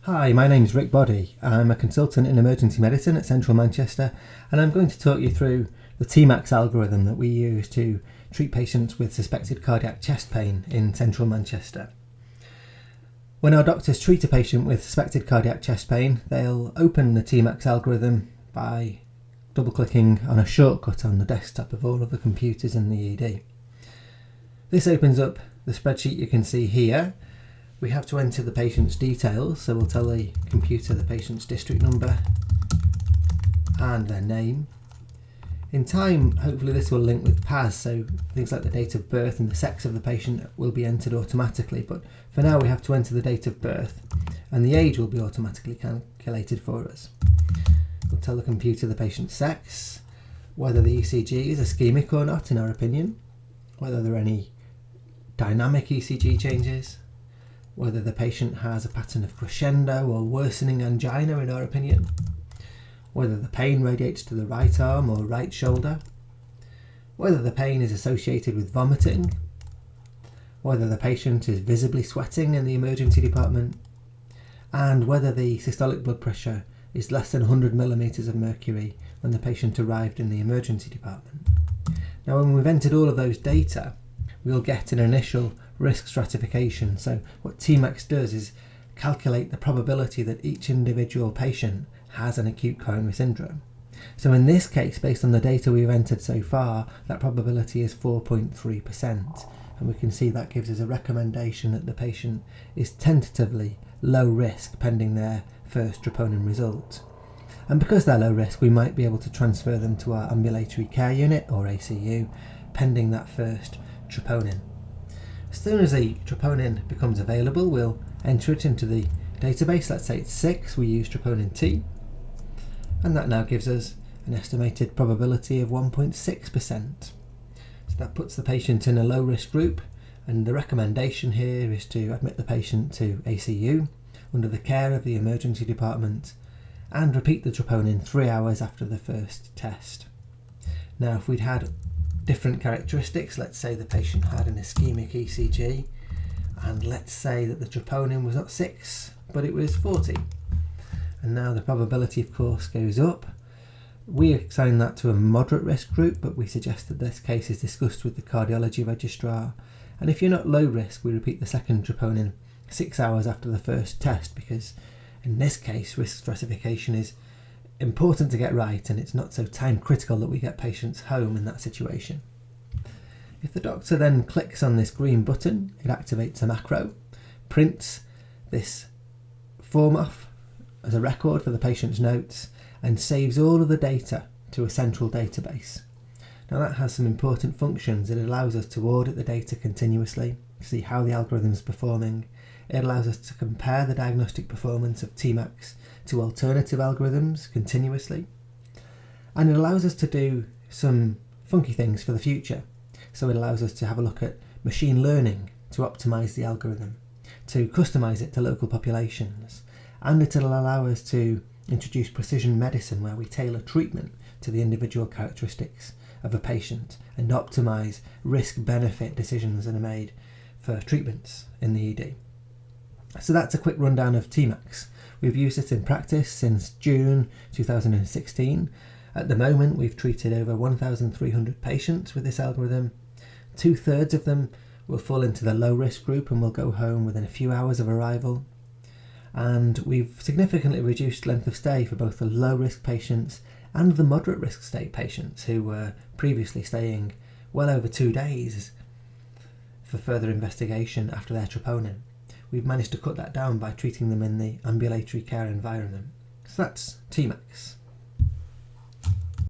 Hi, my name's Rick Boddy. I'm a consultant in emergency medicine at Central Manchester, and I'm going to talk you through the MACS algorithm that we use to treat patients with suspected cardiac chest pain in Central Manchester. When our doctors treat a patient with suspected cardiac chest pain, they'll open the MACS algorithm by double-clicking on a shortcut on the desktop of all of the computers in the ED. This opens up the spreadsheet you can see here. We have to enter the patient's details, so we'll tell the computer the patient's district number and their name. In time, hopefully this will link with PAS, so things like the date of birth and the sex of the patient will be entered automatically, but for now we have to enter the date of birth and the age will be automatically calculated for us. We'll tell the computer the patient's sex, whether the ECG is ischemic or not in our opinion, whether there are any dynamic ECG changes, whether the patient has a pattern of crescendo or worsening angina in our opinion, whether the pain radiates to the right arm or right shoulder, whether the pain is associated with vomiting, whether the patient is visibly sweating in the emergency department, and whether the systolic blood pressure is less than 100 millimeters of mercury when the patient arrived in the emergency department. Now, when we've entered all of those data, we'll get an initial risk stratification. So what MACS does is calculate the probability that each individual patient has an acute coronary syndrome. So in this case, based on the data we've entered so far, that probability is 4.3%. And we can see that gives us a recommendation that the patient is tentatively low risk pending their first troponin result. And because they're low risk, we might be able to transfer them to our ambulatory care unit or ACU pending that first troponin. As soon as a troponin becomes available, we'll enter it into the database. Let's say it's 6, we use troponin T, and that now gives us an estimated probability of 1.6%. So that puts the patient in a low risk group, and the recommendation here is to admit the patient to ACU under the care of the emergency department and repeat the troponin 3 hours after the first test. Now, if we'd had different characteristics, let's say the patient had an ischemic ECG, and let's say that the troponin was not 6 but it was 40, and now the probability of course goes up. We assign that to a moderate risk group, but we suggest that this case is discussed with the cardiology registrar, and if you're not low risk, we repeat the second troponin 6 hours after the first test, because in this case risk stratification is important to get right, and it's not so time critical that we get patients home in that situation. If the doctor then clicks on this green button, it activates a macro, prints this form off as a record for the patient's notes, and saves all of the data to a central database. Now that has some important functions. It allows us to audit the data continuously, see how the algorithm is performing. It allows us to compare the diagnostic performance of MACS to alternative algorithms continuously, and it allows us to do some funky things for the future. So it allows us to have a look at machine learning to optimize the algorithm, to customize it to local populations, and it'll allow us to introduce precision medicine where we tailor treatment to the individual characteristics of a patient and optimize risk-benefit decisions that are made for treatments in the ED. So that's a quick rundown of MACS. We've used it in practice since June 2016. At the moment, we've treated over 1,300 patients with this algorithm. 2/3 of them will fall into the low risk group and will go home within a few hours of arrival. And we've significantly reduced length of stay for both the low risk patients and the moderate risk state patients who were previously staying well over 2 days for further investigation after their troponin. We've managed to cut that down by treating them in the ambulatory care environment. So that's MACS.